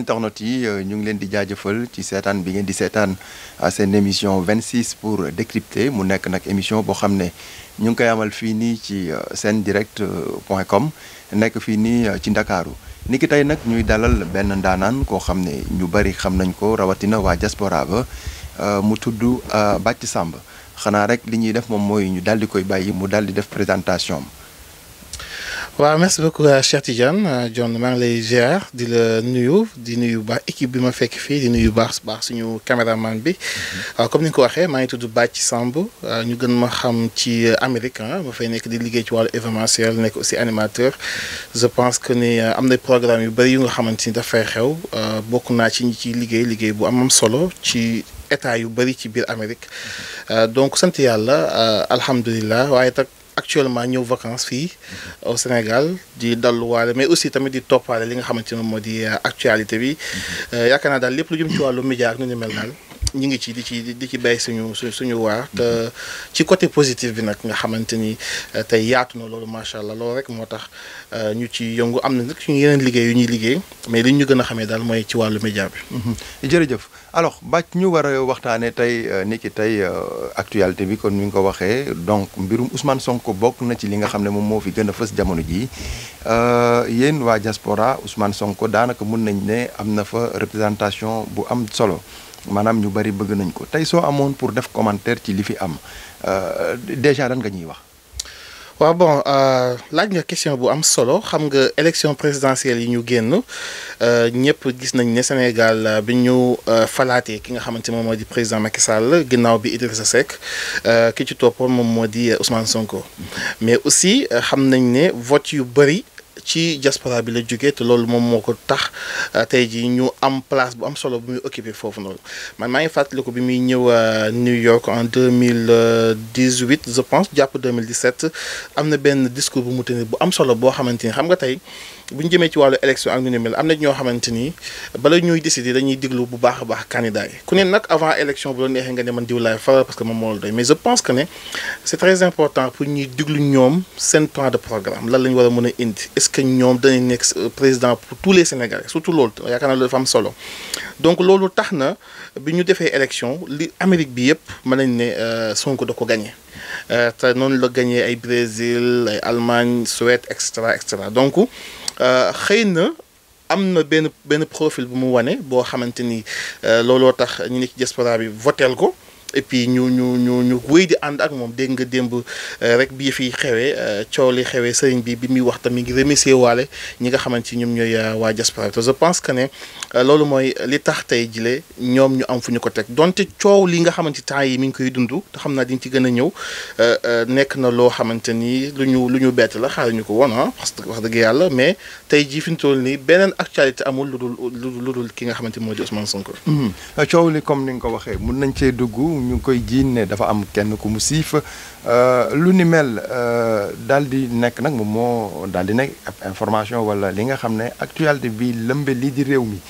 internautes yi ñu ngi leen di jaajëfal ci seetaan bi ngeen di seetaan seen émission 26 pour décrypter mu nekk nag émission boo xam ne ñu ngi koy amal fii nii ci sendirect.com nekk fii nii ci Ndakaaru ni ki tey nag ñuy dalal benn ndaanaan koo xam ne ñu bari xam nañ ko rawatina waa diaspora ba mu tudd Bathie Samb xanaa rek li ñuy def moom mooy ñu daal di koy bàyyi mu daal di def présentation am. waaw merci beaucoup Cheikh Tidiane John maa ngi lay ziar di la nuyu di nuyu baax équipe bi ma fekk fii di nuyu baax suñu caméraman bi comme ni nga ko waxee maa ngi tudd Bathie Samb ñu gën ma xam ci Amérique ma fay nekk di liggéey ci wàllu événementiel nekk aussi animateur je pense que ni am na programme yu bëri yu nga xamante ni dafay xew bokk naa ci ñi ciy liggéey bu am solo ci état yu bëri ci biir Amérique donc sant yàlla alhamdulilah waaye tak actuellement ñëw vacances fii au Sénégal di dalluwaale mais aussi tamit di toppaale li nga xamante ne moo di actualité bi yaakaar naa daal lépp lu jëm ci wàllu média ak nu ñu mel daal ñu ngi ci di ci béy suñu waar te ci côté positif bi nag nga xamante ni tey yaatu na loolu macha allah loolu rek moo tax ñu ci yëngu am na nag suñu yeneen liggéey yu ñuy liggéey mais li ñu gën a xamee daal mooy ci wàllu média bi. jërëjëf alors Bathie ñu war a waxtaanee tey niki tey actualité bi kon ni nga ko waxee donc mbirum Ousmane Sonko bokk na ci li nga xam ne moom moo fi gën a fës jamono jii yéen waa diaspora Ousmane Sonko daanaka mun nañ ne am na fa représentation bu am solo. maanaam ñu bari bëgg nañ ko tey soo amoon pour def commentaire ci li fi am déjà lan nga ñuy wax. waaw bon laaj nga question bu am solo xam nga élection présidentielle yi ñu génn ñëpp gis nañ ne Sénégal bi ñu falaatee ki nga xamante moom moo di président Macky Sall ginnaaw bi Idrissa Seck ki ci toppoon moom moo di Ousmane Sonko mais aussi xam nañ ne vote yu bari. ci diaspora bi la jógee te loolu moom moo ko tax tey jii ñu am place bu am solo bu muy occupé foofu noonu man maa ngi fàttaliku bi muy ñëw New York en 2018 je pense jàpp 2017 am na benn discours bu mu tenir bu am solo boo xamante ni xam nga tey bu ñu jëmee ci wàllu élection ak ñu ne mel am na ñoo xamante ni bala ñuy décider dañuy diglu bu baax a baax candidat yi ku ne nag avant élection bu la neexee nga ne man diw laay faral parce que moom moo la doy mais je pense que ne c'est très important pour ñuy diglu ñoom seen plan de programme lan la ñu war a mën a indi est-ce que ñoom danañ nekk président pour tous les Sénégalais surtout loolu yaakaar naa loolu dafa am solo donc loolu tax na bi ñu defee élection li Amérique bi yëpp mën nañ ne Sonko da ko gagné te noonu la gagné ay Brésil ay Allemagne Suède et cetera donc xëy na am na benn profil bu mu wane boo xamante ni looloo tax ñu ne ci diaspora bi voteel ko et puis ñu wéy di ànd ak moom dégg nga démb rek bii fi xewee coow li xewee sëriñ bi muy wax tamit ngi remercier waale ñi nga xamante ni ñoom ñooy waa diaspora te je pense que ne loolu mooy li tax tey jile ñoom ñu am fu ñu ko teg donte coow li nga xamante temps yi mi ngi koy dund te xam naa di nga ci gën a ñëw nekk na loo xamante ni lu ñu bett la xaaruñu ko woon parce que wax dëgg yàlla mais tey jii fi ñu toll nii beneen actualité amul lu dul ki nga xamante ni moo di Ousmane Sonko. coow li comme ni nga ko waxee mun nañ cee dugg. ñu ngi koy jiin ne dafa am kenn ku mu siif lu ni mel daal di nekk nag moom moo daal di nekk information wala li nga xam ne actualité bi lëmbe lii di réew mi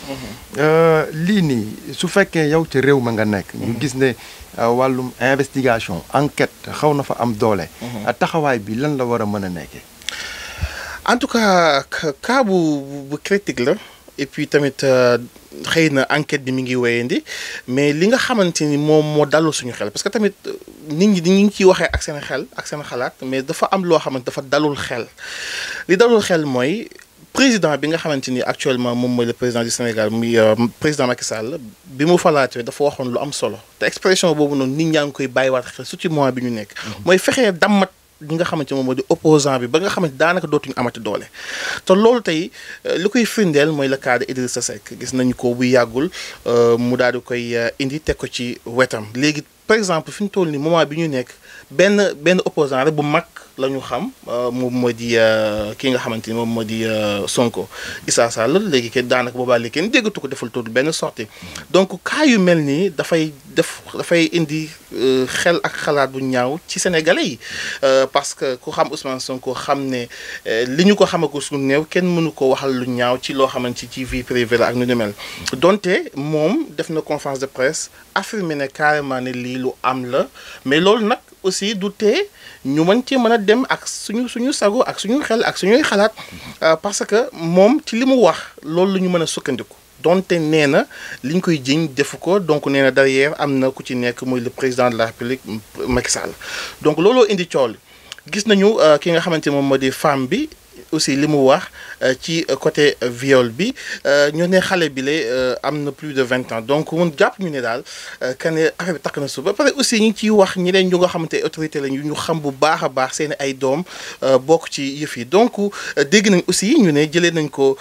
lii nii su fekkee yow ci réew ma nga nekk ñu gis ne wàllum investigation enquête xaw na fa am doole taxawaay bi lan la war a mën a nekkee en tout cas cas bu critique la et puis tamit xëy na enquête bi mi ngi wéyandi mais li nga xamante ni moom moo dalul suñu xel parce que tamit nit ñi ñu ngi ciy waxee ak seen xel ak seen xalaat mais dafa am loo xamante dafa dalul xel li dalul xel mooy président bi nga xamante ni actuellement moom mooy le président du Sénégal muy président Macky Sall bi mu falaatee dafa waxoon lu am solo te expression boobu noonu nit ñaa ngi koy bàyyiwaat xel surtout mois bi ñu nekk. mooy fexee dammat li nga xamante moom moo di opposant bi ba nga xamante daanaka dootuñu amati doole te loolu tey li koy firndeel mooy le cas de Idrissa Seck gis nañu ko bu yàggul mu daal di koy indi teg ko ci wetam léegi par exemple fi ñu toll nii moment bi ñu nekk benn opposant rek bu mag la ñu xam moom moo di ki nga xamante ni moom moo di Sonko Issa Sall léegi kenn daanaka boobaa léegi kenn déggatu ko defal tuuti benn sortie donc cas yu mel nii dafay indi xel ak xalaat bu ñaaw ci sénégalais yi parce que ku xam Ousmane Sonko xam ne li ñu ko xamako suñu néew kenn mënu ko waxal lu ñaaw ci loo xamante ci vie privée la ak nu ñu mel donte moom def na conférence de presse affirmé ne carrément ne lii lu am la mais loolu nag aussi du tee ñu mën ci mën a dem ak suñu sago ak suñu xel ak suñuy xalaat parce que moom ci li mu wax loolu la ñu mën a sukkandiku donte nee na li ñu koy jiñ defu ko donc nee na derrière am na ku ci nekk muy le président de la République Macky Sall donc looloo indi coow li gis nañu ki nga xamante moom moo di femme bi aussi li mu wax ci côté viol bi ñu ne xale bi la am na plus de 20 ans donc mun jàpp ñu ne daal que ne affaire bi takk na suuf ba pare aussi ñu ngi ciy wax ñeneen ñu nga xamante autorité lañu ñu xam bu baax a baax seen ay doom bokk ci yëf yi donc dégg nañ aussi ñu ne jëlee nañ ko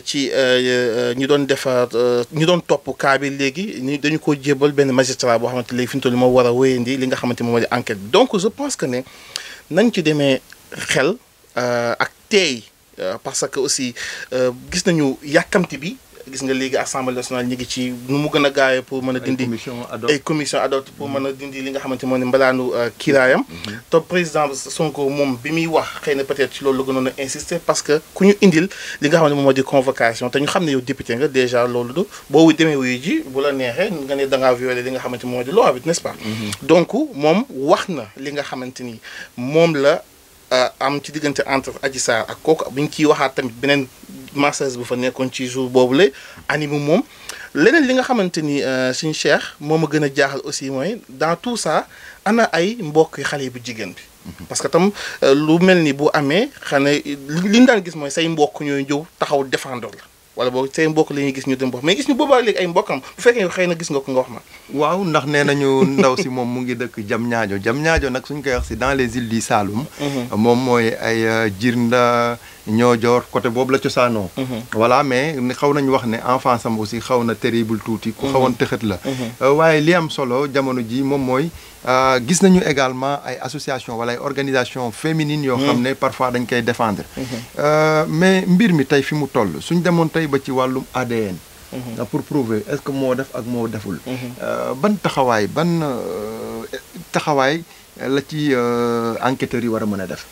ci ñu doon defar ñu doon topp cas bi léegi dañu ko jébal benn magistrat boo xamante léegi fi mu toll moo war a wéyandi li nga xamante moom moo di enquête bi donc je pense que ne nañ ci demee xel ak tey parce que aussi gis nañu yàkkamti bi gis nga léegi assemblée nationale ñu ngi ci nu mu gën a gaawee pour mën a dindi ay commission ad hoc pour mën a dindi li nga xamante moo ne mbalaanu kiiraayam te président Sonko moom bi muy wax xëy na peut-être ci loolu la gënoon a insister parce que ku ñu indil li nga xam ne moom moo di convocation te ñu xam ne yow député nga déjà loolu du boo demee wuyu ji bu la neexee nga ne da ngaa violé li nga xamante moo di loi bi n'est-ce pas donc moom wax na li nga xamante ni moom la am ci diggante entre Adji Sarr ak kooku bi ñu ciy waxaat tamit beneen masseuse bu fa nekkoon ci jour boobule animu moom leneen li nga xamante ni suñu Cheikh moo ma gën a jaaxal aussi mooy dans tout ça ana ay mbokk xale bu jigéen bi parce que tam lu mel ni bu amee xanaa li ñu daan gis mooy say mbokk ñooy ñëw taxaw défendre la wala boog say mbokk la ñuy gis ñu dem wax mais gis ñu boobaa léegi ay mbokkam bu fekkee xëy na gis nga ko nga wax ma. waaw ndax nee nañu ndaw si moom mu ngi dëkk Diamniadio nag suñ koy wax si dans les îles du Saloum. moom mooy ay Djirnda Niodior côté boobu la cosaanoo. voilà mais xaw nañu wax ne enfance am aussi xaw na terrible tuuti. ku xawoon tëxët la. waaye li am solo jamono ji moom mooy gis nañu également ay association wala ay organisation féminine yoo xam ne parfois dañ koy défendre. mais mbir mi tey fi mu toll suñ demoon tey ba ci wàllum ADN. pour prouver est-ce que moo def ak moo deful. ban taxawaay la ci enquêteurs yi war a mën a def.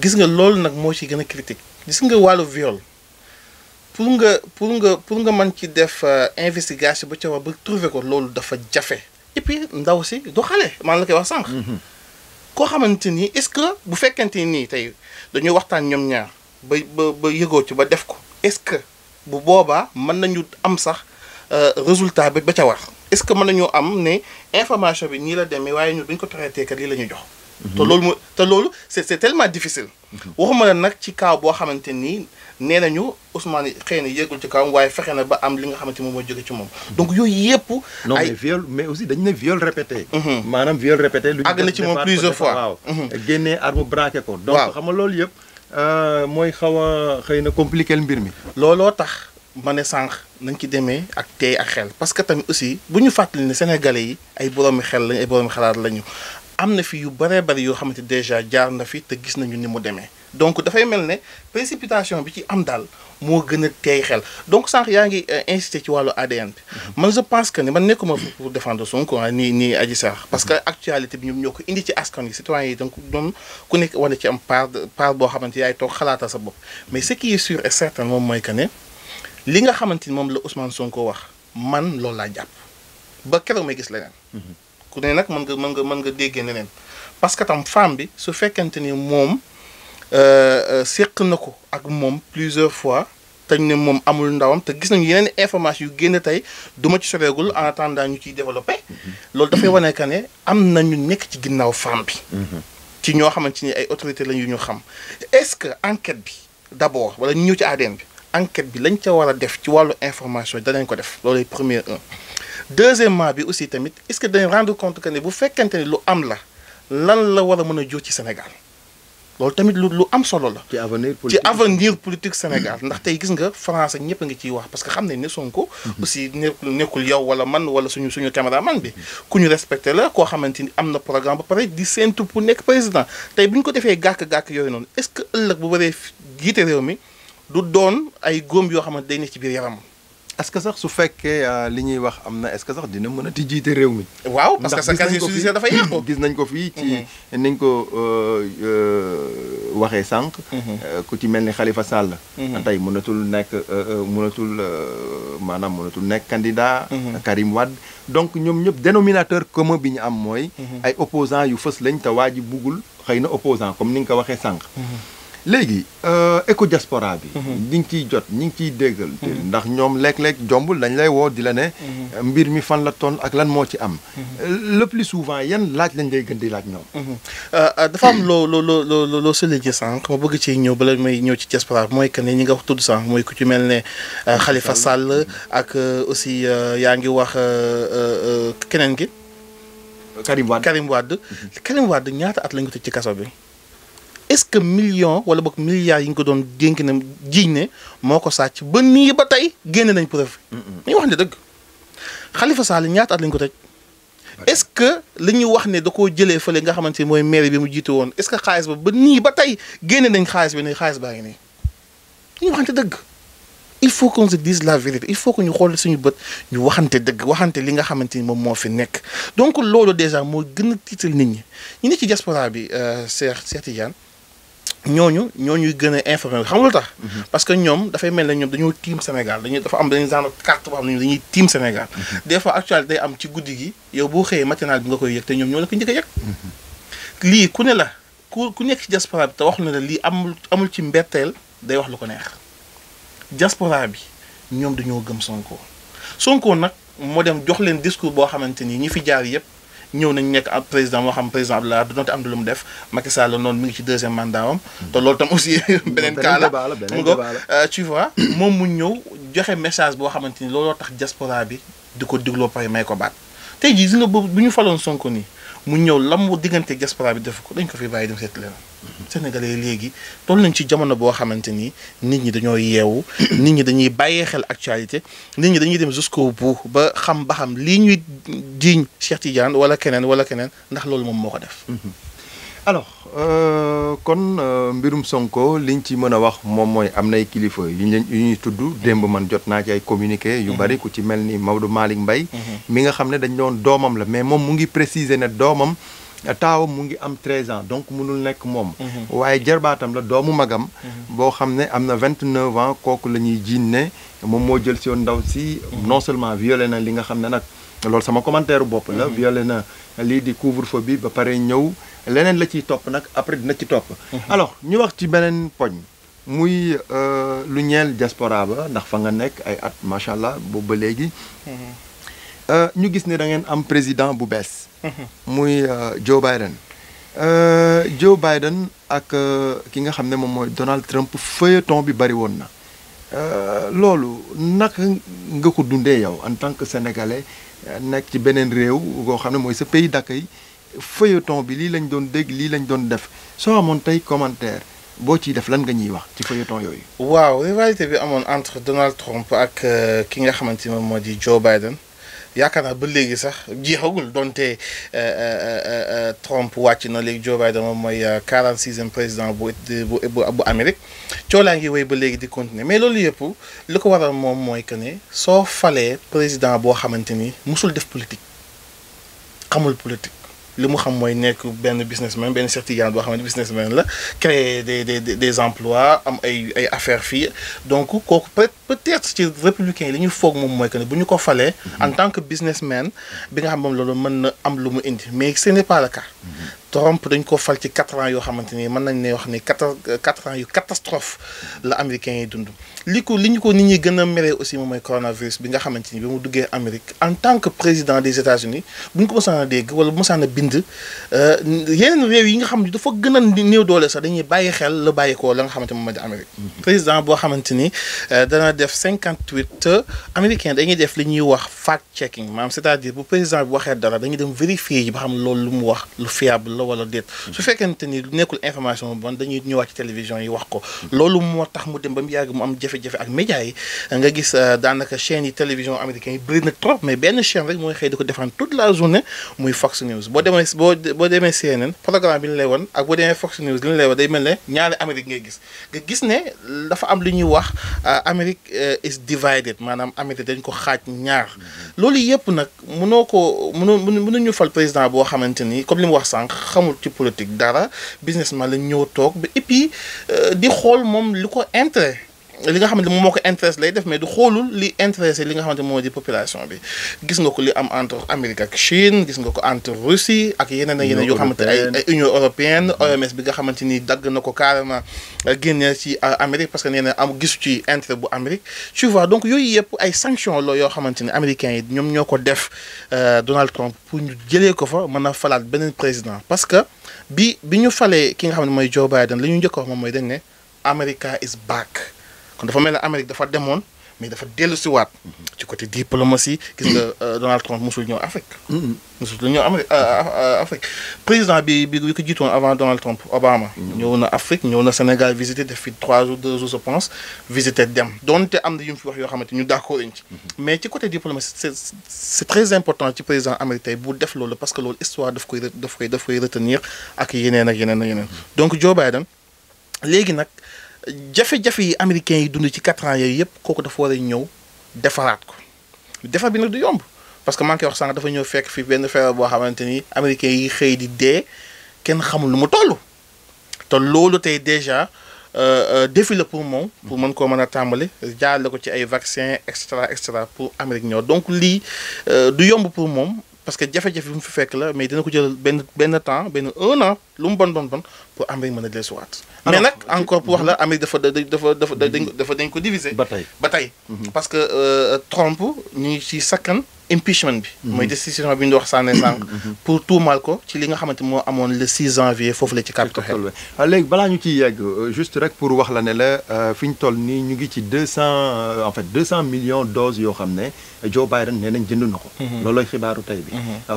gis nga loolu nag moo ci gën a critique gis nga wàllu viol pour nga mën ci def investigation ba ca wax ba trouver ko loolu dafa jafe et puis ndaw si du xale maa la koy wax sànq. koo xamante ni est-ce que bu fekkente nii tey dañuy waxtaan ñoom ñaar ba yëgoo ci ba def ko est-ce que bu boobaa mën nañu am sax résultat ba ca war est-ce que mën nañoo am ne information bi nii la demee waaye ñun bu ñu ko traité kat lii la ñu jox. te loolu c'est tellement difficile. waxuma la nag ci kaw boo xamante ni nee nañu Ousmane xëy na yéegul ci kawam waaye fexe na ba am li nga xamante moom moo jóge ci moom. donc yooyu yëpp. non mais viol mais aussi dañu ne viol répété. maanaam viol répété. lu ñu àgg na ci moom plusieurs fois waaw. génnee arme braqué ko. donc xam nga loolu yëpp mooy xaw a xëy na compliqué mbir mi. looloo tax ma ne sànq nañ ci demee ak tey ak xel parce que tamit aussi bu ñu fàttali ne sénégalais yi ay boroomi xel lañu ay boroomi xalaat lañu. am na fi yu bëree bëri yoo xamante déjà jaar na fi te gis nañu ni mu demee donc dafay mel ne précipitation bi ci am daal moo gën a teey xel donc sànq yaa ngi insisté ci wàllu ADN bi man je pense que ne man nekkuma pour défendre Sonko nii Adji Sarr parce que actualité bi ñoom ñoo ko indi ci askan yi citoyens yi donc ñoom ku nekk war na ci am part boo xamante yaay toog xalaatal sa bopp mais ce qui est sûr et certain moom mooy que ne li nga xamante ni moom la Ousmane Sonko wax man loolu laa jàpp ba keroog may gis leneen ku ne nag mën nga déggee neneen parce que tam femme bi su fekkente ni moom séq na ko ak moom plusieurs fois te ñu ne moom amul ndawam te gis nañu yeneen information yu génn tey du ma ci soreegul en attendant ñu ciy développé loolu dafay wane que ne am na ñu nekk ci ginnaaw femme bi ci ñoo xamante ni ay autorité lañ yu ñu xam est-ce que enquête bi d'abord wala ñu ñëw ci ADN bi enquête bi lañ ca war a def ci wàllu information danañ ko def loolu premier un deuxièmement bi aussi tamit est-ce que dañ rendre compte que ne bu fekkente ni lu am la lan la war a mën a jóg ci Sénégal loolu tamit lu am solo la. ci avenir politique Sénégal ndax tey gis nga France ñëpp a ngi ciy wax parce que xam nañ ne Sonko. aussi nekkul yow wala man wala suñu caméraman bi. ku ñu respecté la koo xamante ni am na programme ba pare di séntu pour nekk président tey bu ñu ko defee gàkk-gàkk yooyu noonu est-ce que ëllëg bu waree jiite réew mi du doon ay góom yoo xamante day nekk ci biir yaram. est-ce que sax su fekkee li ñuy wax am na est-ce que sax dina mën a ti jiite réew mi. waaw parce que sa casier judiciaire dafa yàqu. gis nañ ko fii ci niñ ko waxee sànq. ku ci mel ni Khalifa Sall. tey mënatul nekk candidat. Karim Wade donc ñoom ñëpp dénominateur commun bi ñu am mooy. ay opposants yu fës lañ te waa ji buggul xëy na opposant comme ni nga ko waxee sànq. léegi éco diaspora bi. ñi ngi ciy jot ñi ngi ciy déggal. ndax ñoom léeg-léeg jombul dañ lay woo di la ne. mbir mi fan la toll ak lan moo ci am. le plus souvent yan laaj lañ lay gën di laaj ñoom. dafa am loo souligné sànq ma bëgg ci ñëw bala may ñëw ci diaspora mooy que ne ñi nga wax tudd sànq mooy ku ci mel ne Khalifa Sall ak aussi yaa ngi wax keneen gi. Karim Wade ñaata at lañ ko tëj ci kaso bi. est-ce que million wala boog milliards yi ñu ko doon dénk ne jiiñ ne moo ko sàcc ba nii ba tey génne nañ preuve. ñu wax ne dëgg Khalifa Sall ñaata at lañ ko tëj. est-ce que li ñu wax ne da koo jëlee fële nga xamante ni mooy maire bi mu jiitu woon est-ce que xaalis ba nii ba tey génne nañ xaalis bi ne xaalis baa ngi nii. ñu waxante dëgg il faut qu'on se dise la vérité il faut que ñu xool suñu bët ñu waxante dëgg waxante li nga xamante ni moom moo fi nekk donc loolu déjà moo gën a tiital nit ñi ñu ne ci diaspora bi Cheikh Tidiane. ñooñuy gën a informé xam nga lu tax. parce que ñoom dafay mel ne ñoom dañoo tiim Sénégal dafa am dañuy genre carte boo xam ne dañuy tiim Sénégal. des fois actualité day am ci guddi gi yow boo xëyee matinal bi nga koy yëg te ñoom ñoo la ko njëkk a yëg. lii ku ne la ku nekk ci diaspora bi te wax na la lii amul ci mbetteel day wax lu ko neex. diaspora bi ñoom dañoo gëm Sonko nag moo dem jox leen discours boo xamante ni ñi fi jaar yëpp. ñëw nañ nekk ab président moo xam président Abdoulaye doonte am na lu mu def Macky Sall noonu mi ngi ci deuxième mandat am te loolu tam aussi beneen cas la mu ngo tu vois moom mu ñëw joxe message boo xamante ni looloo tax diaspora bi di ko digloo pare may ko baat tey jii gis nga bu ñu faloon Sonko nii mu ñëw lam mu diggante diaspora bi def ko dañ ko fi bàyyi dem seet leen Sénégalais léegi toll nañ ci jamono boo xamante ni nit ñi dañoo yeewu nit ñi dañuy bàyyee xel actualité nit ñi dañuy dem jusqu'au bout ba xam lii ñuy jiiñ Cheikh Tidiane wala keneen ndax loolu moom moo ko def. alors kon mbirum Sonko liñ ci mën a wax moom mooy am nay kilifa yu ñuy tudd démb man jot naa ci ay communiqué yu bari ku ci mel ni Maodo Malick Mbaye mi nga xam ne dañ doon doomam la mais moom mu ngi préciser ne doomam taawam mu ngi am 13 ans donc mënul nekk moom waaye jarbaatam la doomu magam boo xam ne am na 29 ans kooku la ñuy jiin ne moom moo jël si woon ndaw si non seulement violé na li nga xam ne nag loolu sama commentaire bopp la violé na lii di couvre-feu bi ba pare ñëw leneen la ciy topp nag après dina ci topp alors ñu wax ci beneen poñ muy lu ñeel diaspora ba ndax fa nga nekk ay at macha allah boobu ba léegi ñu gis ne da ngeen am président bu bees muy Joe Biden ak ki nga xam ne moom mooy Donald Trump feuilleton bi bari woon na loolu naka nga ko dundee yow en tant que sénégalais nekk ci beneen réew goo xam ne mooy sa pays d'accueil feuilleton bi lii lañ doon dégg lii lañ doon def soo amoon tey commentaire boo ciy def lan nga ñuy wax ci feuilleton yooyu. waaw rivalité bi amoon entre Donald Trump ak ki nga xamante ni moom moo di Joe Biden yaakaar naa ba léegi sax jeexagul donte Trump wàcc na léegi Joe Biden moom mooy 46e président bu Amérique coolaa ngi wéy ba léegi di continuer mais loolu yëpp li ko waral moom mooy que ne soo falee président boo xamante ni musul def politique xamul politique li mu xam mooy nekk benn businessman benn Cheikh Tidiane boo xamante businessman la créer des emplois am ay affaires fii donc kooku peut-être ci républicain yi li ñu foog moom mooy que ne bu ñu ko falee en tant que businessman bi nga xam moom loolu mën na am lu mu indi mais ce n'est pas le cas Trump dañ ko fal ci 4 ans yoo xamante ni mën nañ ne wax ni 4 ans yu catastrophe la américains yi dund li ñu ko nit ñi gën a meree aussi moom mooy coronavirus bi nga xamante ni bi mu duggee Amérique en tant que président des États-Unis bu ñu ko mosaan a dégg wala bu mosaan a bind yeneen réew yi nga xam ne dafa gën a néew doole sax dañuy bàyyi xel la bàyyi ko la nga xamante moom mooy di Amérique président boo xamante ni dana def 58 américain dañuy def li ñuy wax fact checking maanaam c'est-à-dire bu président bi waxee dara dañuy dem vérifier yi ba xam loolu lu mu wax lu fiable la wala déet su fekkente ni nekkul information bon dañuy ñëwaat ci télévision yi wax ko loolu moo tax mu dem ba mu yàgg mu am jafe-jafe ak médias yi nga gis daanaka chaîne yi télévision américain yi bëri na trop mais benn chaîne rek mooy xëy di ko défendre toute la journée muy Fox News boo demee CNN programme bi ñu lay woon ak boo demee Fox News li ñu lay woon day mel ne ñaari Amérique ngay gis nga gis ne dafa am lu ñuy wax Amérique is divided maanaam Amérique dañ ko xaaj ñaar loolu yëpp nag mënuñu fal président boo xamante ni comme li mu wax sànq xamul ci politique dara businessman lañ ñëw toog ba et puis di xool moom li ko intérêt li nga xamante moom moo ko intéresse lay def mais du xoolul li intéressé li nga xamante moo di population bi gis nga ko li am entre Amérique ak Chine gis nga ko entre Russie ak yeneen ak yeneen yoo xamante ay Union européenne OMS bi nga xamante ni dagg na ko carrément génne ci Amérique parce que nee na am gisu ci intérêt bu Amérique tu vois donc yooyu yëpp ay sanctions la yoo xamante ni américains yi ñoom ñoo ko def Donald Trump pour ñu jëlee ko fa mën a falaat beneen président parce que bi ñu falee ki nga xam ne mooy Joe Biden li ñu njëkk wax moom mooy dañ ne America is back kon dafa mel ne Amérique dafa demoon mais dafa dellu si waat ci côté diplomatie gis nga Donald Trump musul ñëw Afrique musul ñëw Afrique président bi ko jiitoon avant Donald Trump Obama ñëw na Afrique ñëw na Sénégal visiter def fi 3 jours 2 jours je pense visiter dem donte am na yu mu fi wax yoo xamante ñu d'accord ci mais ci côté diplomatie c'est très important ci président américain bu def loolu parce que loolu histoire daf koy retenir ak yeneen ak yeneen ak yeneen donc Joe Biden léegi nag jafe-jafe yi américains yi dund ci 4 ans yooyu yëpp kooku dafa war a ñëw defaraat ko defar bi nag du yomb parce que maa ngi koy wax sànq dafa ñëw fekk fi benn feebar boo xamante ni américains yi xëy di dee kenn xamul lu mu toll te loolu tey déjà défi la pour moom pour mën koo mën a tàmbali jaarale ko ci ay vaccins et cetera pour Amérique ñëw donc lii du yomb pour moom parce que jafe-jafe bi mu fi fekk la mais dina ko jël benn temps 1 an lu mu bon pour Amérique mën a dellusiwaat mais nag encore pour wax la Amérique dañ ko diviser ba tey parce que Trump ñu ngi ci sakkan impeachment bi mooy décision bi ñu wax sànne sànq pour tuumaal ko ci li nga xamante moo amoon le 6 janvier foofu la ci Capitol Hill léegi balaa ñu ciy yegg juste rek pour wax la ne la fi ñu toll nii ñu ngi ci 200 millions doses yoo xam ne Joe Biden nee nañ jënd na ko loolooy xibaaru tey bi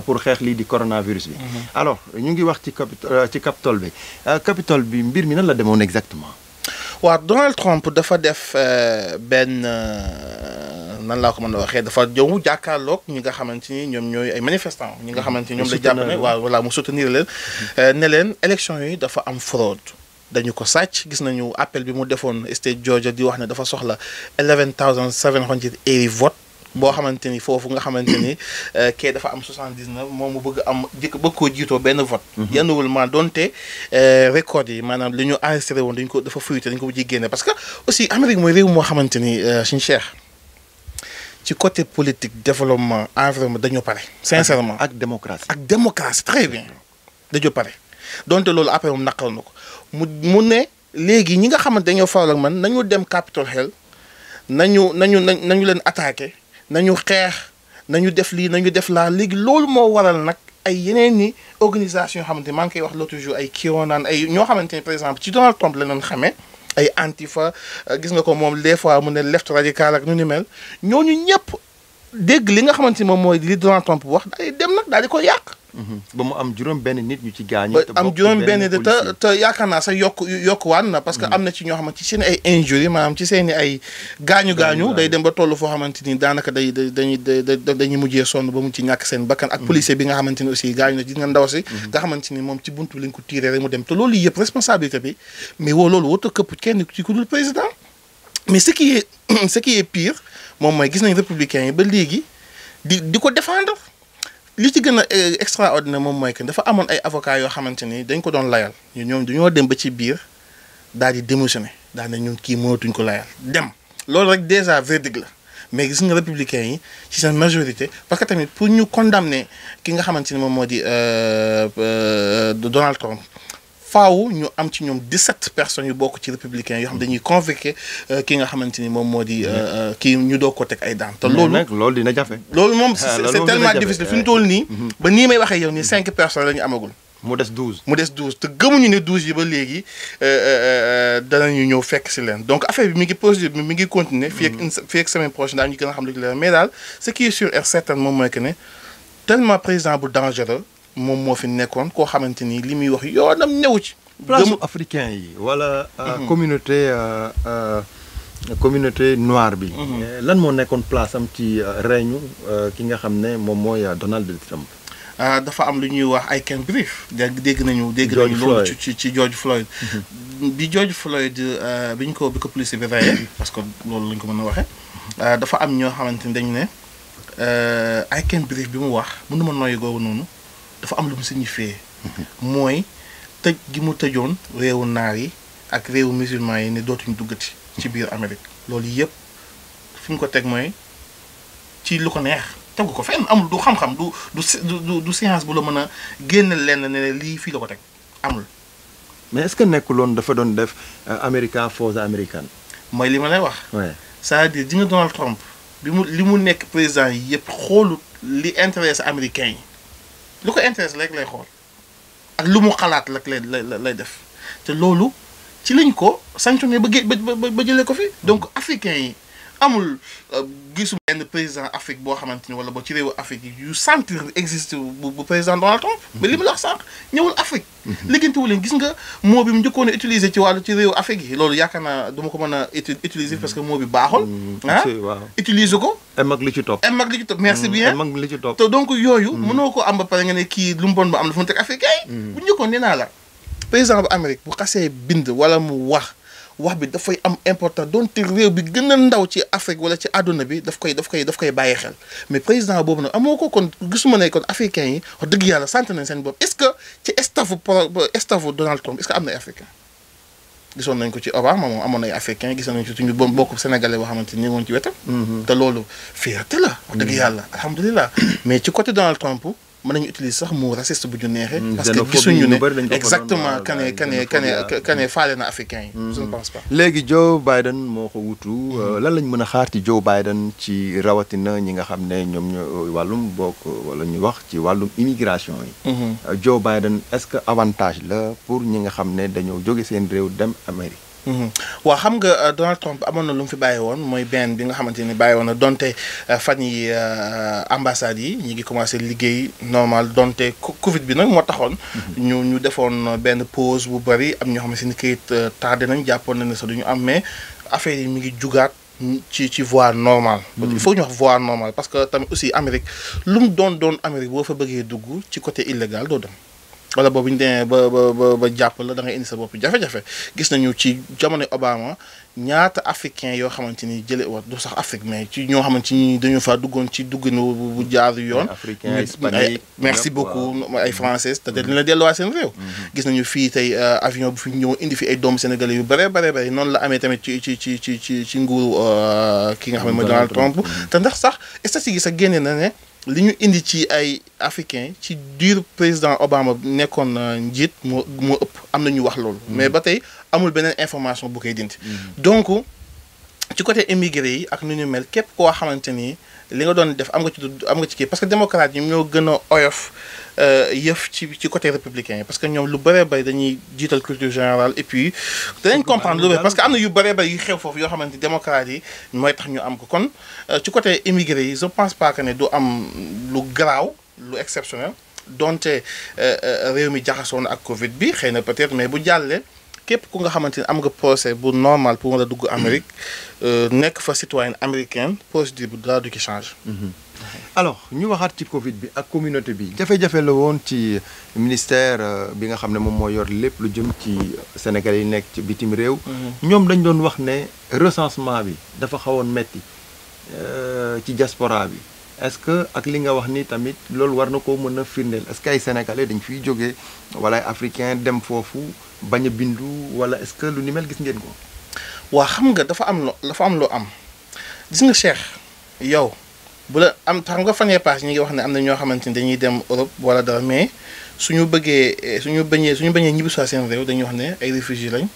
pour xeex lii di coronavirus bi alors ñu ngi wax ci Capitol bi Capitol bi mbir mi nan la demoon exactement waaw Donald Trump dafa def benn nan laa ko mën a waxee dafa ñëw jàkkaarloog ñi nga xamante ni ñoom ñooy ay manifestants ñi nga xamante ni ñoom la jàpp ne waaw voilà mu soutenir leen ne leen élection yi dafa am fraude dañu ko sàcc gis nañu appel bi mu defoon state Georgia di wax ne dafa soxla 11,780 votes boo xamante ni foofu nga xamante ni kee dafa am 79 moom mu bëgg koo jiitoo benn vote yennuwul ma donte record yi maanaam li ñu enregistré woon dafa fuyute dañ ko mujjee génne parce que aussi Amérique mooy réew moo xamante ni suñu Cheikh ci côté politique développement environnement dañoo pare sincèrement ak démocratie très bien dañoo pare donte loolu après moom naqal na ko mu ne léegi ñi nga xamante dañoo faral ak man nañu dem Capitol Hill nañu leen attaqué nañu xeex nañu def lii nañu def laa léegi loolu moo waral nag ay yeneen ni organisation yoo xamante maa ngi koy wax l'autre jour ay Kironan ay ñoo xamante ni par exemple ci Donald Trump la leen xamee ay antifa gis nga ko moom des fois mu ne left radical ak nu ni mel ñooñu ñëpp dégg li nga xamante ni moom mooy li Donald Trump wax daal di dem nag daal di ko yàq. ba mu am juróom-benn nit ñu ci gaañu. ba am juróom-benn de te yaakaar naa sax yokkuwaat na parce que am na ci ñoo xamante ci seen ay injuries maanaam ci seen ay gaañu day dem ba toll foo xamante ni daanaka dañuy mujjee sonn ba mu ci ñàkk seen bakkan ak policier bi nga xamante ni aussi gaañu na gis nga ndaw si nga xamante ni moom ci buntu bi lañ ko tiiree rek mu dem te loolu yëpp responsabilité bi mais loolu warut a këpp kenn ci ku dul président mais ce qui est pire moom mooy gis nañ républicains yi ba léegi di ko défendre li ci gën a extraordinaire moom mooy que dafa amoon ay avocats yoo xamante ni dañ ko doon layal ñoom dañoo dem ba ci biir daal di démissionné daal ne ñun kii mënatuñ ko layal dem loolu rek déjà verdict la mais gis nga républicains yi ci seen majorité parce que tamit pour ñu condamner ki nga xamante ni moom moo di Donald Trump faaw ñu am ci ñoom 17 personnes yu bokk ci républicains yoo xam dañuy convoqué ki nga xamante ni moom moo di kii ñu doog ko teg ay daan. te loolu dina jafe. loolu moom c'est tellement difficile fi ñu toll nii. ba nii may waxee yow nii 5 personnes la ñu amagul. mu des 12 te gëmuñu ne 12 yi ba léegi danañu ñëw fekk si leen donc affaire bi mi ngi procédure bi mi ngi continuer. fii ak semaine prochaine daal ñu gën a xam lu ci leer mais daal ce qui est sûr et certain moom mooy que ne tellement président bu dangereux. moom moo fi nekkoon koo xamante ni li muy wax yoonam ñëw ci. place africain yi wala. communauté noire bi. lan moo nekkoon place am ci règne ki nga xam ne moom mooy Donald Trump. dafa am lu ñuy wax I can breathe dégg nañu loolu ci George Floyd. bi George Floyd bi ko police bi rayé parce que loolu lañ ko mën a waxee dafa am ñoo xamante ni dañu ne I can breathe bi mu wax mënu ma noyyi googu noonu. dafa am lu mu signifié mooy tëj gi mu tëjoon réewu naar yi ak réewu musulman yi ne dootuñu duggati ci biir Amérique loolu yëpp fi mu ko teg mooy ci lu ko neex tegu ko fenn amul du xam-xam du science bu la mën a génne lenn ne lii fii la ko teg amul. mais est-ce que nekkuloon dafa doon def America for the American. mooy li ma lay wax. ouais c'est-à-dire di nga Donald Trump li mu nekk président yi yëpp xoolut li intéresse américain yi lu ko intéresse rek lay xool ak lu mu xalaat rek lay def te loolu ci lañ ko sanctionné ba jëlee ko fi donc africain yi amul gisu benn président Afrique boo xamante ni wala boo ci réewu Afrique yi yu sentir existe bu président Donald Trump. mais li mu la wax sànq ñëwul Afrique. liggéeyantewu leen gis nga mot bi mu njëkkoon a utiliser ci réewu Afrique yi loolu yaakaar naa duma ko mën a utiliser parce que mot bi baaxul. utiliser ko. M ak li ci topp. M ak li ci topp merci bien. M ak li ci topp. te donc yooyu. mënoo ko am ba pare nga ne kii lu mu bon ba am dafa mu teg africain yi. bu njëkkoon nee naa la président bu Amérique bu xasee bind wala mu wax bi dafay am important donte réew bi gën a ndaw ci Afrique wala ci àdduna bi daf koy bàyyi xel mais président boobu nag amoo ko kon gisuma ne kon africain yi wax dëgg yàlla sant nañ seen bopp est-ce que ci staffu Donald Trump est-ce que am na ay africain gisoon nañ ko ci Obama moom amoon ay africain gisoon nañ ci suñu mbokku sénégalais boo xamante ni woon ci wetam. te loolu fierté la wax dëgg yàlla alhamdulilah mais ci côté Donald Trump mën nañu utiliser sax mu raciste bu ñu neexee. parce que gisuñu ne exactement kane faale na africain yi. je ne pense pas. léegi Joe Biden moo ko wutu. lan lañ mën a xaar ci Joe Biden ci rawatina ñi nga xam ne ñoom ñoo wàllum bokk wala ñu wax ci wàllum immigration yi. Joe Biden est-ce que avantage la pour ñi nga xam ne dañoo jóge seen réew dem Amérique. waaw xam nga Donald Trump amoon na lu mu fi bàyyi woon mooy benn bi nga xamante ni bàyyi woon na donte fan yi ambassades yi ñu ngi commencé liggéey normal donte Covid bi nag moo taxoon. ñu defoon benn pause bu bari am ñoo xamante ni kayit tardé nañ jàppoon na ne sax du ñu am mais affaire yi mi ngi jugaat ci voie normale. il faut ñu wax voie normale parce que tamit aussi Amérique lu mu doon Amérique boo fa bëggee dugg ci côté illégal doo dem. wala boobu ñu demee ba jàpp la da ngay indi sa bopp jafe-jafe gis nañu ci jamono Obama ñaata africain yoo xamante ni jële wax du sax Afrique mais ci ñoo xamante ni dañu fa duggoon ci dugginu bu jaaru yoon. africain hispanique merci beaucoup ay français te dañ la delluwaat seen réew. gis nañu fii tey avion bu fi ñëw indi fi ay doomu sénégalais yu bare noonu la amee tamit ci nguuru ki nga xam ne mooy Donald Trump. te ndax sax statistique yi sax génne na ne. li ñu indi ci ay africain ci diir président Obama nekkoon njiit moo ëpp am na ñu wax loolu. mais ba tey amul beneen information bu koy dindi. donc ci côté immigré yi ak nu ñu mel képp koo xamante ni li nga doon def am nga ci kii parce que démocrate yi ñoo gën a oyof yëf ci côté républicain yi parce que ñoom lu bëree bëri dañuy jiital culture générale et puis danañ comprendre lu bëri parce que am na yu bëree bëri yu xew foofu yoo xamante ni démocrate yi mooy tax ñu am ko kon ci côté immigré yi je pense pas que ne du am lu garaaw lu exceptionnel donte réew mi jaxasoon ak Covid bi xëy na peut-être mais bu jàllee képp ku nga xamante ni am nga procès bu normal pour mën a dugg Amérique nekk fa citoyen américaine procédure bu dara du ki change. alors ñu waxaat ci Covid bi ak communauté bi jafe-jafe la woon ci ministère bi nga xam ne moom moo yor lépp lu jëm ci Sénégalais yi nekk ci bitim réew. ñoom dañ doon wax ne recensement bi dafa xawoon metti ci diaspora bi est-ce que ak li nga wax ni tamit loolu war na koo mën a firndeel est-ce que ay Sénégalais dañ fiy jógee wala ay africain dem foofu bañ a bindu wala est-ce que lu ni mel gis ngeen ko. waa xam nga dafa am loo am gis nga Cheikh yow. bu la am xam nga fan yee paas ñi ngi wax ne am na ñoo xamante ni dañuy dem Europe wala dara mais suñu bañee ñibbi seen réew dañuy wax ne ay réfugiés lañ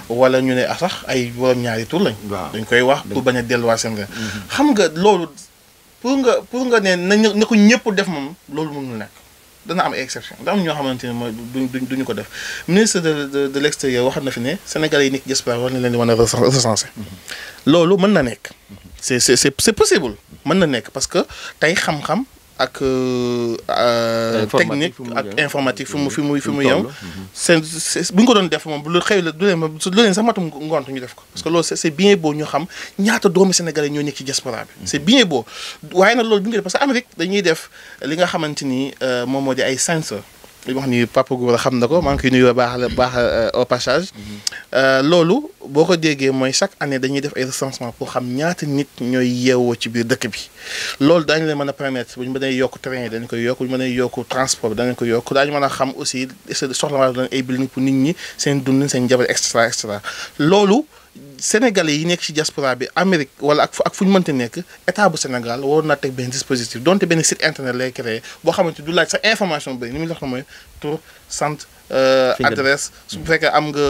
wala ñu ne sax ay borom ñaari tur lañ. dañ koy wax pour bañ a delluwaat seen réew. xam nga loolu pour nga ne na ko ñëpp def moom loolu mënul nekk dana am ay exception da am ñoo xamante ne mooy duñu ko def ministre de l'extérieur waxat na fi ne Sénégalais yi nekk diaspora war na leen di mën a recenser. loolu mën na nekk. c'est possible mën na nekk parce que tey xam-xam ak technique ak informatique fi mu yem bu ñu ko doon def moom bu lu xëy la du leen sax matum ngont ñu def ko parce que loolu c'est bien beau ñu xam ñaata doomu sénégalais ñoo nekk ci diaspora bi c'est bien beau waaye nag loolu bi ñu ko def parce que Amérique dañuy def li nga xamante ni moom moo di ay census li wax ni Papa Gora xam na ko maa ngi koy nuyu baax au passage loolu boo ko déggee mooy chaque année dañuy def ay recensement pour xam ñaata nit ñooy yeewoo ci biir dëkk bi loolu daañu leen mën a permettre bu ñu mënee yokk train yi dañu koy yokk bu ñu mënee yokk transport bi dañu koy yokk daañu mën a xam aussi soxla leen ay building pour nit ñi seen dund seen njaboot extra extra loolu Sénégalais yi nekk ci diaspora bi Amérique wala ak fu ñu mënti nekk état bu Sénégal war na teg benn dispositif donte benn site internet lay créé boo xamante du laaj sa information bëri li muy wax mooy tur sant adresse su fekkee am nga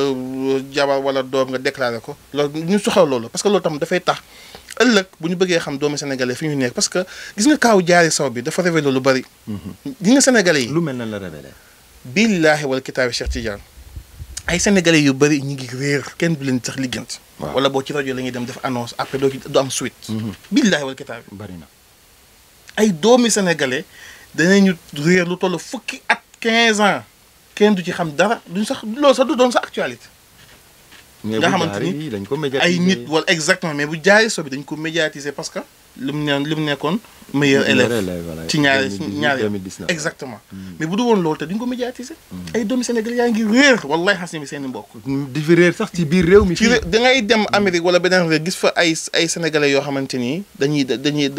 jabar wala doom nga déclaré ko loolu ñu soxla loolu parce que loolu tam dafay tax ëllëg bu ñu bëggee xam doomu sénégalais fi ñu nekk parce que gis nga kaaw jaari saw bi dafa révélé lu bari. gis nga sénégalais yi lu mel na la révélé. billaahi wal kitaabi Cheikh Tidiane ay sénégalais yu bari ñu ngi réer kenn du leen sax liggéeyant. wala boo ci rajo la ñuy dem def annonce après du am suite. billaahi wal kitaabi bari na ay doomi sénégalais danañu réer lu toll fukki at 15 ans kenn du ci xam dara duñ sax loolu sax du doon sa actualité. nga xamante ni dañ ko médiatiser ay nit wala exactement mais bu jaaree so bi dañ ko médiatiser parce que li mu nekkoon meilleur élève ci ñaari exactement mais bu du woon loolu te duñ ko médiatiser ay doomi Sénégal yaa ngi réer wallahi xas mi seen i mbokk di fi réer sax ci biir réew mi ci da ngay dem Amérique wala beneen réew gis fa ay sénégalais yoo xamante ni dañuy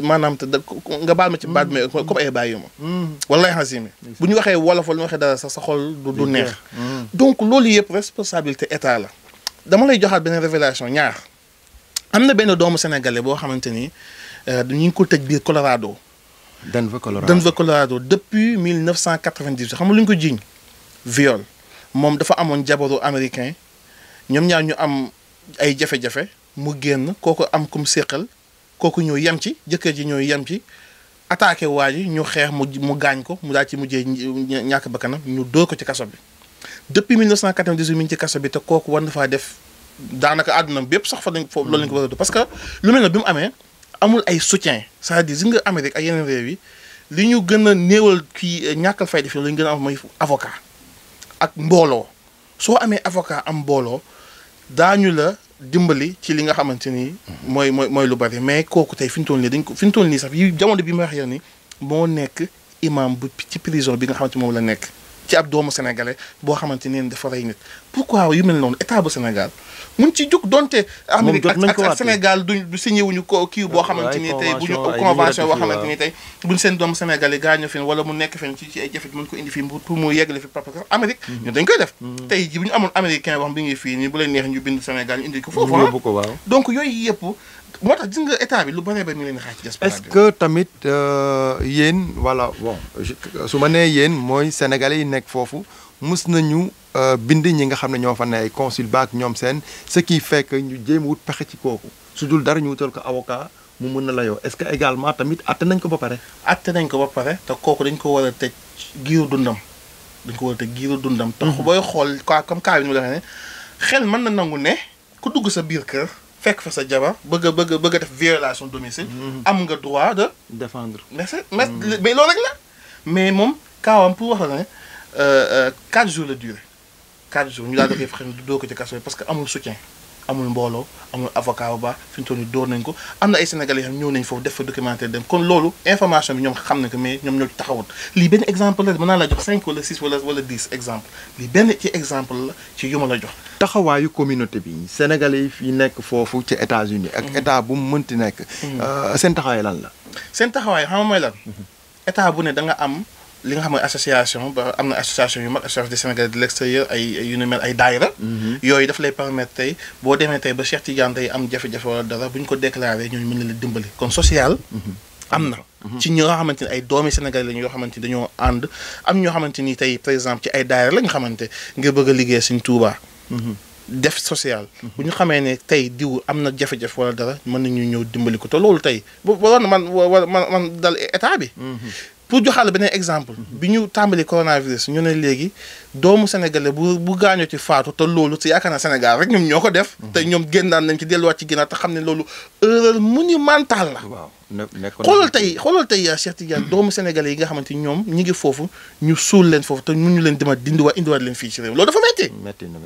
maanaam te nga baal ma ci baat mais comme ay bàyyi ma wallahi xas mi bu ñu waxee wolof wala ñu waxee dara sax sa xol du neex donc loolu yëpp responsabilité état la dama lay joxaat benn révélation ñaar am na benn doomu sénégalais boo xamante ni ñu ngi ko tëj biir Colorado. Denver Colorado depuis 1998 xam nga lu ñu ko jiiñ viol moom dafa amoon jabaru américain ñoom ñaar ñu am ay jafe-jafe mu génn kooku am kum séqal kooku ñëw yem ci jëkkër ji ñëw yem ci attaqué waa ji ñu xeex mu gaañ ko mu daal ci mujjee ñàkk bakkanam ñu dóor ko ci kaso bi. depuis 1998 mi ngi ci kaso bi te kooku war na faa def daanaka àdduna bépp sax fa lañ foofu loolu lañ ko war a def parce que lu mel ne bi mu amee amul ay soutien c'est-à-dire gis nga Amérique ak yeneen réew yi li ñu gën a néewal kii ñàkkal fay def la ñu gën a am mooy avocat ak mbooloo soo amee avocat am mbooloo daañu la dimbali ci li nga xamante ni mooy lu bari mais kooku tey fi ñu toll nii dañ ko fi ñu toll nii sax yi jamono bi ma wax yow ni moo nekk imam bu ci prison bi nga xamante moom la nekk ci ab doomu sénégalais boo xamante ne dafa rey nit pourquoi yu mel noonu état bu Sénégal mun ci jug donte Amérique ak Sénégal du signé wuñu ko kii boo xamante ni tey bu ñu convention boo xamante ni tey buñ seen doomu sénégalais gaañu fen wala mu nekk fen ci ay jafe mën ko indi fii pour mu yeggale fi parce que Amérique ñu dañ koy def tey ji bu ñu amoon américain wax bi ngi fii nii bu leen neex ñu bind Sénégal ñu indi ko foofu donc yooyu yëpp moo tax gis nga état bi lu bëree ba mi leen xaar ci diaspora est-ce que tamit yéen voilà bon su ma nee yéen mooy sénégalais yi nekk foofu mus nañu bind ñi nga xam ne ñoo fa ne ay consul baak ñoom seen ce qui fait que ñu jéem a wut pexe ci kooku su dul dara ñu wutal ko avocat mu mën na la yow est-ce que également tamit atte nañ ko ba pare. atte nañ ko ba pare te kooku dañ ko war a tëj giiru dundam dañ ko war a tëj giiru dundam. te booy xool quoi comme cas bi ni mu la ne xel mën na nangu ne ku dugg sa biir kër. fekk fa sa jabar bëgg a def violation domicile. am nga droit de. défendre mais loolu rek la mais moom kaawam pour wax la ne 4 jours la durée 4 jours ñu daal di koy fexe doo ko ci kaso parce que amul soutien amul mbooloo amul avocat bu baax fi ñu toll nii door nañ ko am na ay sénégalais yoo xam ñëw nañ foofu def fa documentaire dem kon loolu information bi ñoom xam nañ ko mais ñoom ñoo ci taxawut lii benn exemple la mën naa la jox 5 wala 6 wala 10 exemple lii benn ci exemple la ci yu ma la jox. taxawaayu communauté bi sénégalais yi fi nekk foofu ci États-Unis ak état bu mu mënti nekk. seen taxawaay lan la. seen taxawaay xam nga mooy lan. état bu ne da nga am li nga xam ne association ba am na association yu mag association des Sénégalais de l'extérieur ay yu ne mel ay daayira. yooyu daf lay permettre tey boo demee tey ba Cheikh Tidiane tey am jafe-jafe wala dara bu ñu ko déclaré ñooñu mën na la dimbali kon social. am na. ci ñoo xamante ni ay doomi Sénégalais lañ yoo xamante ni dañoo ànd am ñoo xamante ni tey par exemple ci ay daayira la ñu xamante ngir bëgg a liggéey Sëñ Tuubaa. def social. bu ñu xamee ne tey diw am na jafe-jafe wala dara mën nañu ñëw dimbali ko te loolu tey bu waroon man dal état bi. pour joxaale beneen exemple. bi ñu tàmbali coronavirus ñu ne léegi doomu sénégalais bu gaañoo ci faatu te loolu ci yaakaar naa Sénégal rek ñoom ñoo ko def. te ñoom génnaan nañ ci delluwaat ci ginnaaw te xam ne loolu erreur monumentale la. waaw xoolal tey Cheikh Tidiane doomu sénégalais yi nga xamante ni ñoom ñi ngi foofu ñu suul leen foofu te mun ñu leen dima indiwaat leen fii ci réew loolu dafa métti. métti na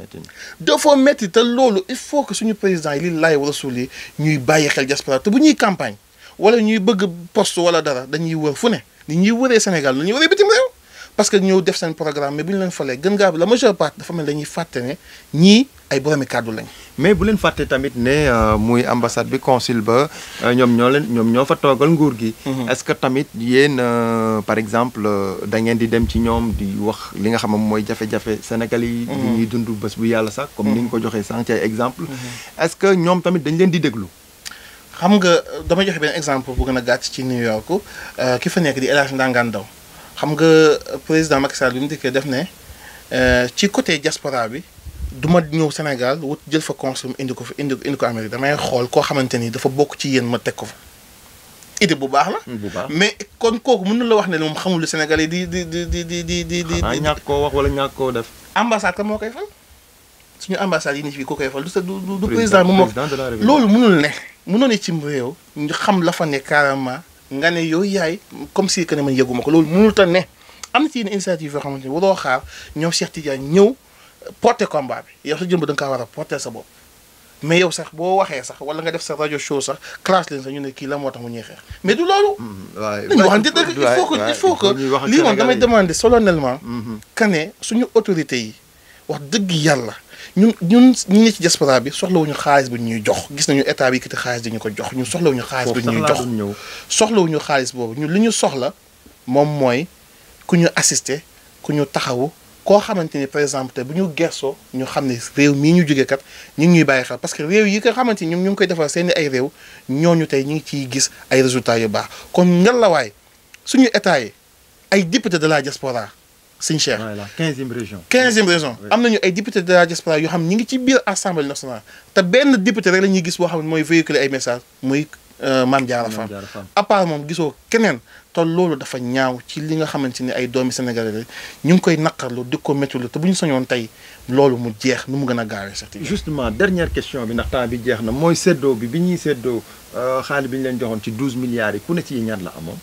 dafa métti te loolu il faut que suñu président yi li laay war a suul yi ñuy bàyyi xel diaspora te bu ñuy campagne wala ñuy bëgg poste wala dara dañuy wër fu ne. ni ñuy wëree Sénégal lu ñuy wëree bitim réew parce que ñëw def seen programme mais bu ñu leen falee gën ngaa la majeure partie dafa mel dañuy fàtte ne ñii ay boromi kàddu lañ. mais bu leen fàtte tamit ne muy ambassade bi consul ba ñoom ñoo fa toogal nguur gi. est-ce que tamit yéen par exemple da ngeen di dem ci ñoom di wax li nga xam ne mooy jafe-jafe Sénégal yi. di ñuy dund bés bu yàlla sax. comme ni nga ko joxee sànq ci ay exemple est-ce que ñoom tamit dañ leen di déglu. xam nga dama joxe benn exemple bu gën a gàtt ci New York ki fa nekk di El Hadj Ndangan Ndaw xam nga président Macky Sall bi mu dikkee def ne ci côté diaspora bi. du ma ñëw Sénégal wut jël fa consul indi ko Amérique damay xool koo xamante ni dafa bokk ci yéen ma teg ko fa idée bu baax la. mais kon kooku mën na la wax ne moom xamul lu Sénégalais di. xanaa ñàkk koo wax wala ñàkk koo def. ambassade ka moo koy fal suñu ambassade yi ni fii ku koy fal du président moom moo loolu mënul ne mënoo ne cim réew ñu xam la fa ne carrément nga ne yow yaay comme si que ne man yëguma ko loolu mënul ta ne am na ci yenn initiative yoo xamante ni waroo xaar ñoom Cheikh Tidiane ñëw. porter combat bi yow sa jëmb da nga kaa war a porter sa bopp mais yow sax boo waxee sax wala nga def sa rajo show sax classe leen sax ñu ne kii la moo tax mu ñuy xeex mais du loolu. dañu waxante dëgg il faut que lii moom damay demander solennellement. que ne suñu autorités yi wax dëgg yàlla ñun ñu ne ci diaspora bi soxlawuñu xaalis bu ñuy jox gis nañu état bi yëkkati xaalis dañu ko jox ñun soxlawuñu xaalis bu ñuy jox soxlawuñu xaalis boobu ñun li ñu soxla moom mooy ku ñu assister ku ñu taxawu. koo xamante ni par exemple te bu ñu gersoo ñu xam ne réew mii ñu jógee kat ñu ngi ñuy bàyyi xel parce que réew yi nga xamante ni ñoom ñu ngi koy defar seeni ay réew ñooñu tey ñu ngi ciy gis ay résultats yu baax kon ngelawaay suñu état yi ay député de la diaspora Sëñ Cheikh. voilà 15e région. 15e région am nañu ay député de la diaspora yoo xam ñi ngi ci biir assemblée nationale te benn député rek la ñuy gis boo xam ne mooy véhiculer ay messages muy Mame Diarra Fam à part moom gisoo keneen. te loolu dafa ñaaw ci li nga xamante ni ay doomi sénégalais la ñu ngi koy naqarlu di ko méttiwul te bu ñu soñoon tey loolu mu jeex nu mu gën a gaawee sax. justement dernière question bi ndax temps bi jeex na mooy séddoo bi ñuy séddoo xaalis bi ñu leen joxoon ci 12 milliards yi ku ne ci ñaar la amoon.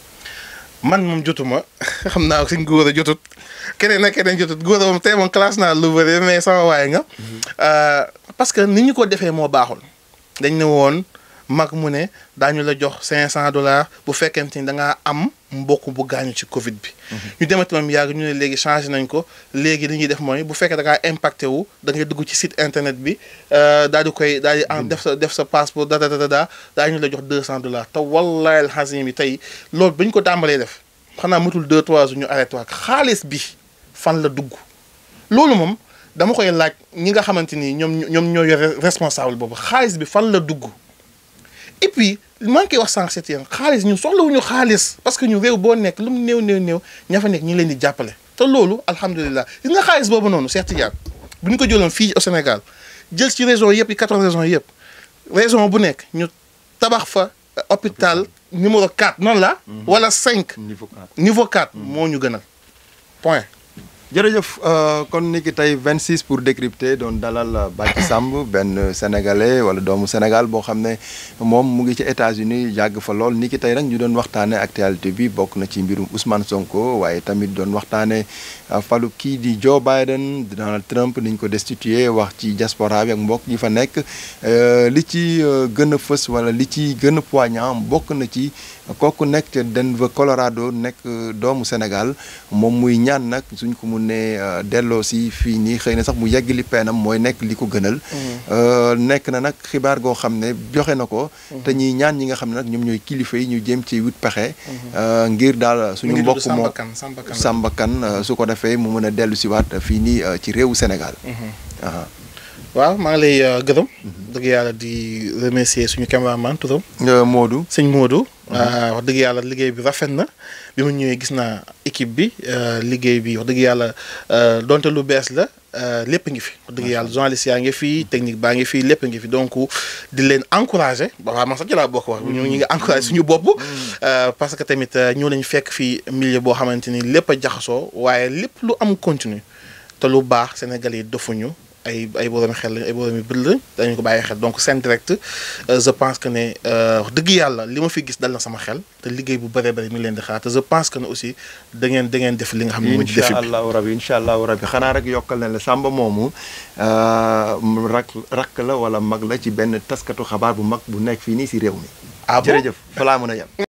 man moom jotuma xam naa suñ góor a jotut keneen ak keneen jotut góor a moom tey moom classe naa lu bëri mais sama waay nga. parce que ni ñu ko defee moo baaxul dañ ne woon. mag mu ne daañu la jox $500 bu fekkente ni da ngaa am mbokk bu gaañu ci Covid bi. ñu demati moom yàgg ñu ne léegi changé nañ ko léegi li ñuy def mooy bu fekkee da ngaa impacté wu da ngay dugg ci site internet bi daal di def sa passeport daañu la jox $200 te wallahi alxasim bi tey loolu ba ñu ko tàmbalee def xanaa matul 2-3 jours ñu arrêté waat xaalis bi fan la dugg loolu moom dama koy laaj ñi nga xamante ni ñoom ñoo yore responsable boobu xaalis bi fan la dugg. et puis maa ngi koy wax sànq seet yéen xaalis ñun soxlawuñu xaalis parce que ñu réew boo nekk lu mu néew ña fa nekk ñu ngi leen di jàppale te loolu alhamdulilah gis nga xaalis boobu noonu Cheikh Tidiane bu ñu ko jëloon fii au Sénégal jël ci région yëpp yi 14 régions yëpp région bu nekk ñu tabax fa hôpital numéro 4 noonu la wala 5 niveau 4 moo ñu gënal point. jërëjëf kon ni ki tey 26 pour décrypter doon dalal Bathie Samb benn sénégalais wala doomu Sénégal boo xam ne moom mu ngi ci États-Unis yàgg fa lool ni ki tey nag ñu doon waxtaane actualité bi bokk na ci mbirum Ousmane Sonko waaye tamit doon waxtaane falu kii di Joe Biden Donald Trump niñ ko destitué wax ci diaspora bi ak mbokk yi fa nekk li ci gën a fës wala li ci gën a poignant bokk na ci kooku nekk ca Denver Colorado nekk doomu Sénégal moom muy ñaan nag suñ ko mu ne delloo si fii nii xëy na sax mu yegg li peenam mooy nekk li ko gënal nekk na nag xibaar goo xam ne joxe na ko te ñi ñaan ñi nga xam ne nag ñoom ñooy kilifa yi ñu jéem ci wut pexe ngir daal suñu mbokk moo Samba Kane su ko defee mu mën a dellu si waat fii nii ci réewu Sénégal waaw maa ngi lay gërëm dëgg yàlla di remercier suñu cameraman turam Modou sëñ Modou wax dëgg yàlla liggéey bi rafet na bi mu ñëwee gis naa équipe bi liggéey bi wax dëgg yàlla donte lu bees la lépp ngi fi wax dëgg yàlla journaliste yaa ngi fi technique baa ngi fi lépp ngi fi donc di leen encouragé waaw man sax ci laa bokk wax ñu ngi encouragé suñu bopp parce que tamit ñoo lañ fekk fii milieu boo xamante ni lépp a jaxasoo waaye lépp lu am continue te lu baax Sénégalais yi dofuñu ay borom xel lañ ay borom yu bët lañ dañu ko bàyyi xel donc Sen Direct je pense que ne wax dëgg yàlla li ma fi gis dal na sama xel te liggéey bu bëree bëri mi ngi leen di xaar te je pense que ne aussi da ngeen def li nga xam ne moo ci defi bi incha allahu rabi xanaa rek yokkal na la Samba moomu rakk la wala mag la ci benn taskatu xabaar bu mag bu nekk fii nii si réew mi jërëjëf fa laa mën a yem